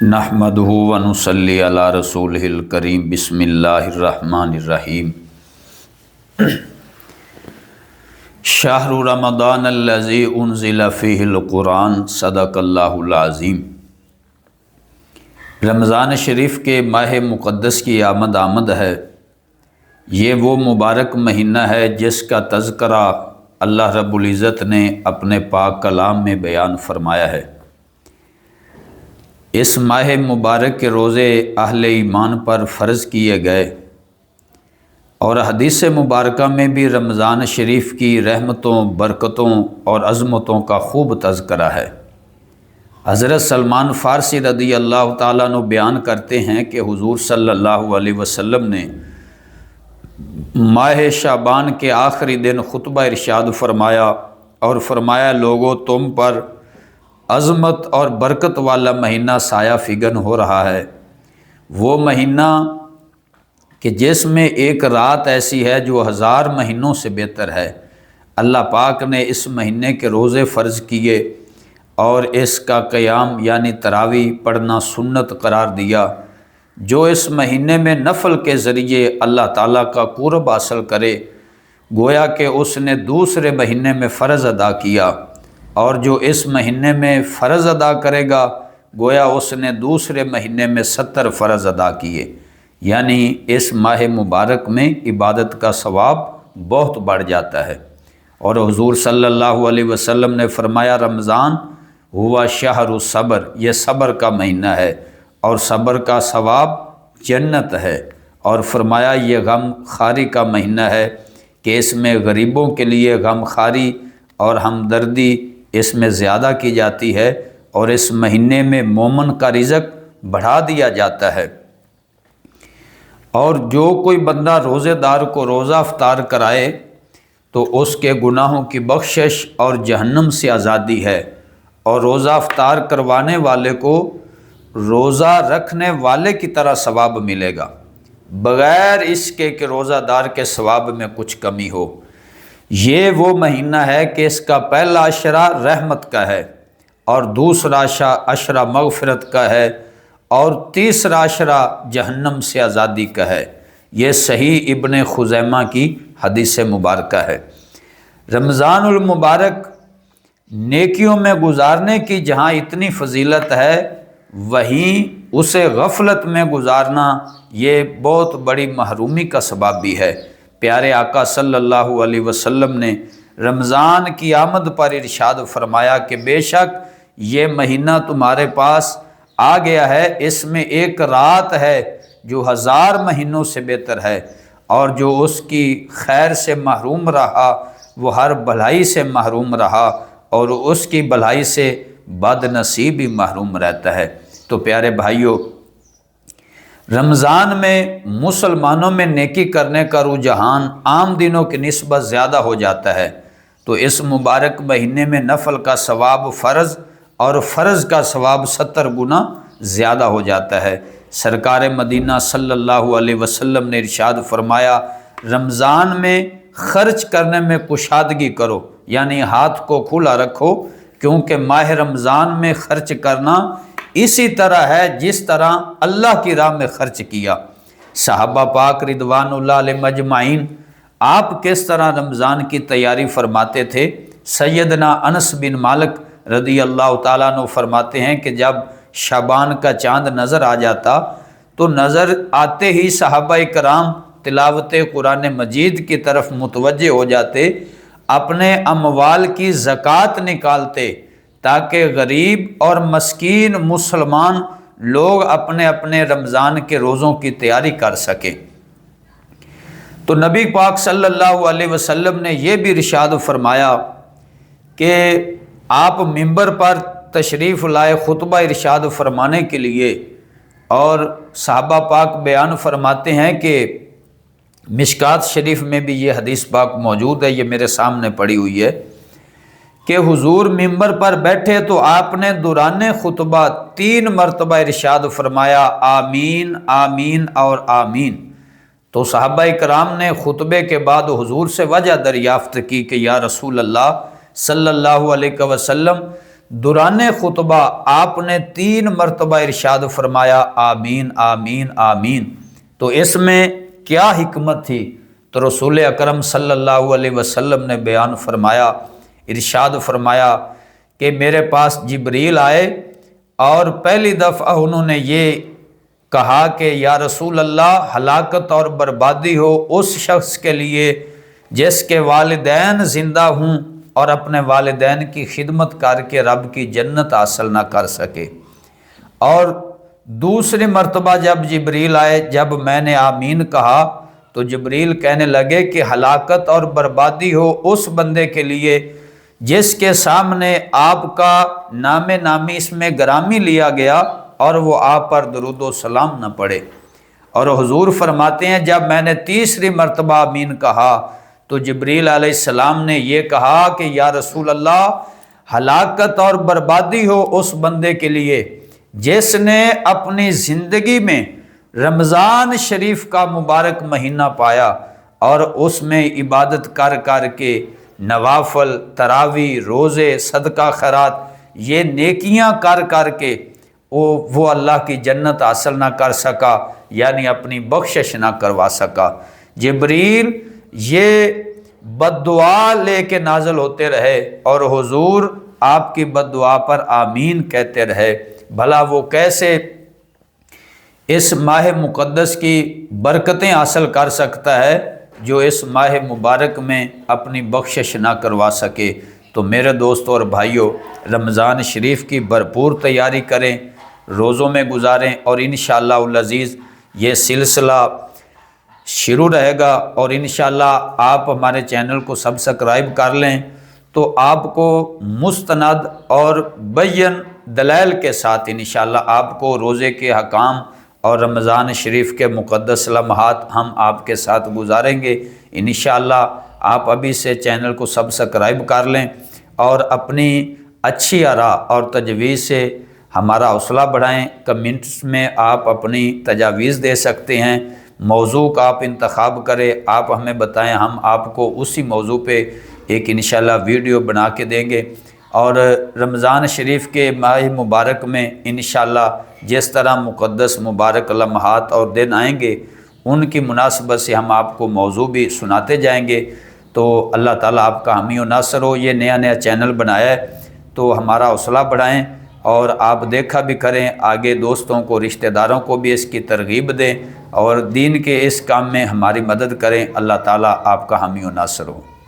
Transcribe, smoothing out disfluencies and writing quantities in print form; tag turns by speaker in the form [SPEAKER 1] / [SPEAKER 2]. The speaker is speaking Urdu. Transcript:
[SPEAKER 1] نحمدہ ونصلی علی رسولہ الکریم بسم اللہ الرحمن الرحیم شہر رمضان الذی انزل فیہ القرآن صدق اللہ العظیم۔ رمضان شریف کے ماہ مقدس کی آمد ہے۔ یہ وہ مبارک مہینہ ہے جس کا تذکرہ اللہ رب العزت نے اپنے پاک کلام میں بیان فرمایا ہے۔ اس ماہ مبارک کے روزے اہل ایمان پر فرض کیے گئے، اور حدیث مبارکہ میں بھی رمضان شریف کی رحمتوں، برکتوں اور عظمتوں کا خوب تذکرہ ہے۔ حضرت سلمان فارسی رضی اللہ تعالیٰ عنہ بیان کرتے ہیں کہ حضور صلی اللہ علیہ وسلم نے ماہ شعبان کے آخری دن خطبہ ارشاد فرمایا اور فرمایا، لوگو تم پر عظمت اور برکت والا مہینہ سایہ فگن ہو رہا ہے، وہ مہینہ کہ جس میں ایک رات ایسی ہے جو 1000 مہینوں سے بہتر ہے۔ اللہ پاک نے اس مہینے کے روزے فرض کیے اور اس کا قیام یعنی تراویح پڑھنا سنت قرار دیا۔ جو اس مہینے میں نفل کے ذریعے اللہ تعالیٰ کا قرب حاصل کرے، گویا کہ اس نے دوسرے مہینے میں فرض ادا کیا، اور جو اس مہینے میں فرض ادا کرے گا گویا اس نے دوسرے مہینے میں 70 فرض ادا کیے، یعنی اس ماہ مبارک میں عبادت کا ثواب بہت بڑھ جاتا ہے۔ اور حضور صلی اللہ علیہ وسلم نے فرمایا، رمضان ہوا شہر الصبر، یہ صبر کا مہینہ ہے اور صبر کا ثواب جنت ہے۔ اور فرمایا یہ غم خواری کا مہینہ ہے کہ اس میں غریبوں کے لیے غم خواری اور ہمدردی اس میں زیادہ کی جاتی ہے، اور اس مہینے میں مومن کا رزق بڑھا دیا جاتا ہے۔ اور جو کوئی بندہ روزے دار کو روزہ افطار کرائے تو اس کے گناہوں کی بخشش اور جہنم سے آزادی ہے، اور روزہ افطار کروانے والے کو روزہ رکھنے والے کی طرح ثواب ملے گا، بغیر اس کے کہ روزہ دار کے ثواب میں کچھ کمی ہو۔ یہ وہ مہینہ ہے کہ اس کا پہلا عشرہ رحمت کا ہے، اور دوسرا عشرہ مغفرت کا ہے، اور تیسرا عشرہ جہنم سے آزادی کا ہے۔ یہ صحیح ابن خزیمہ کی حدیث مبارکہ ہے۔ رمضان المبارک نیکیوں میں گزارنے کی جہاں اتنی فضیلت ہے، وہیں اسے غفلت میں گزارنا یہ بہت بڑی محرومی کا سبب بھی ہے۔ پیارے آقا صلی اللہ علیہ وسلم نے رمضان کی آمد پر ارشاد فرمایا کہ بے شک یہ مہینہ تمہارے پاس آ گیا ہے، اس میں ایک رات ہے جو 1000 مہینوں سے بہتر ہے، اور جو اس کی خیر سے محروم رہا وہ ہر بھلائی سے محروم رہا، اور اس کی بھلائی سے بد نصیب ہی محروم رہتا ہے۔ تو پیارے بھائیوں، رمضان میں مسلمانوں میں نیکی کرنے کا رجحان عام دنوں کی نسبت زیادہ ہو جاتا ہے، تو اس مبارک مہینے میں نفل کا ثواب فرض اور فرض کا ثواب 70 گنا زیادہ ہو جاتا ہے۔ سرکار مدینہ صلی اللہ علیہ وسلم نے ارشاد فرمایا، رمضان میں خرچ کرنے میں کشادگی کرو، یعنی ہاتھ کو کھلا رکھو، کیونکہ ماہ رمضان میں خرچ کرنا اسی طرح ہے جس طرح اللہ کی راہ میں خرچ کیا۔ صحابہ پاک رضوان اللہ علیہ مجمعین آپ کس طرح رمضان کی تیاری فرماتے تھے؟ سیدنا انس بن مالک رضی اللہ تعالیٰ عنہ فرماتے ہیں کہ جب شعبان کا چاند نظر آ جاتا تو نظر آتے ہی صحابہ کرام تلاوت قرآن مجید کی طرف متوجہ ہو جاتے، اپنے اموال کی زکوٰۃ نکالتے تاکہ غریب اور مسکین مسلمان لوگ اپنے اپنے رمضان کے روزوں کی تیاری کر سکیں۔ تو نبی پاک صلی اللہ علیہ وسلم نے یہ بھی ارشاد فرمایا کہ آپ منبر پر تشریف لائے خطبہ ارشاد فرمانے کے لیے، اور صحابہ پاک بیان فرماتے ہیں کہ مشکات شریف میں بھی یہ حدیث پاک موجود ہے، یہ میرے سامنے پڑی ہوئی ہے کہ حضور منبر پر بیٹھے تو آپ نے دوران خطبہ 3 مرتبہ ارشاد فرمایا، آمین آمین اور آمین۔ تو صحابہ کرام نے خطبے کے بعد حضور سے وجہ دریافت کی کہ یا رسول اللہ صلی اللہ علیہ وسلم، دوران خطبہ آپ نے 3 مرتبہ ارشاد فرمایا آمین آمین آمین۔ تو اس میں کیا حکمت تھی؟ تو رسول اکرم صلی اللہ علیہ وسلم نے بیان فرمایا، ارشاد فرمایا کہ میرے پاس جبریل آئے اور پہلی دفعہ انہوں نے یہ کہا کہ یا رسول اللہ، ہلاکت اور بربادی ہو اس شخص کے لیے جس کے والدین زندہ ہوں اور اپنے والدین کی خدمت کر کے رب کی جنت حاصل نہ کر سکے۔ اور دوسری مرتبہ جب جبریل آئے، جب میں نے آمین کہا تو جبریل کہنے لگے کہ ہلاکت اور بربادی ہو اس بندے کے لیے جس کے سامنے آپ کا نام نامی اس میں گرامی لیا گیا اور وہ آپ پر درود و سلام نہ پڑے۔ اور حضور فرماتے ہیں جب میں نے تیسری مرتبہ آمین کہا تو جبریل علیہ السلام نے یہ کہا کہ یا رسول اللہ، ہلاکت اور بربادی ہو اس بندے کے لیے جس نے اپنی زندگی میں رمضان شریف کا مبارک مہینہ پایا اور اس میں عبادت کر کر کے نوافل، تراویح، روزے، صدقہ خیرات، یہ نیکیاں کر کر کے وہ اللہ کی جنت حاصل نہ کر سکا، یعنی اپنی بخشش نہ کروا سکا۔ جبریل یہ بد دعا لے کے نازل ہوتے رہے اور حضور آپ کی بد دعا پر آمین کہتے رہے۔ بھلا وہ کیسے اس ماہ مقدس کی برکتیں حاصل کر سکتا ہے جو اس ماہ مبارک میں اپنی بخشش نہ کروا سکے؟ تو میرے دوستوں اور بھائیوں، رمضان شریف کی بھرپور تیاری کریں، روزوں میں گزاریں، اور انشاءاللہ العزیز یہ سلسلہ شروع رہے گا، اور انشاءاللہ آپ ہمارے چینل کو سبسکرائب کر لیں تو آپ کو مستند اور بین دلائل کے ساتھ انشاءاللہ آپ کو روزے کے حکام اور رمضان شریف کے مقدس لمحات ہم آپ کے ساتھ گزاریں گے۔ انشاءاللہ آپ ابھی سے چینل کو سبسکرائب کر لیں اور اپنی اچھی آراء اور تجویز سے ہمارا حوصلہ بڑھائیں۔ کمنٹس میں آپ اپنی تجاویز دے سکتے ہیں، موضوع کا آپ انتخاب کریں، آپ ہمیں بتائیں، ہم آپ کو اسی موضوع پہ ایک انشاءاللہ ویڈیو بنا کے دیں گے۔ اور رمضان شریف کے ماہ مبارک میں انشاءاللہ جس طرح مقدس مبارک لمحات اور دن آئیں گے ان کی مناسبت سے ہم آپ کو موضوع بھی سناتے جائیں گے۔ تو اللہ تعالیٰ آپ کا حامی و ناصر ہو۔ یہ نیا چینل بنایا ہے تو ہمارا حوصلہ بڑھائیں اور آپ دیکھا بھی کریں، آگے دوستوں کو، رشتہ داروں کو بھی اس کی ترغیب دیں اور دین کے اس کام میں ہماری مدد کریں۔ اللہ تعالیٰ آپ کا حامی و ناصر ہو۔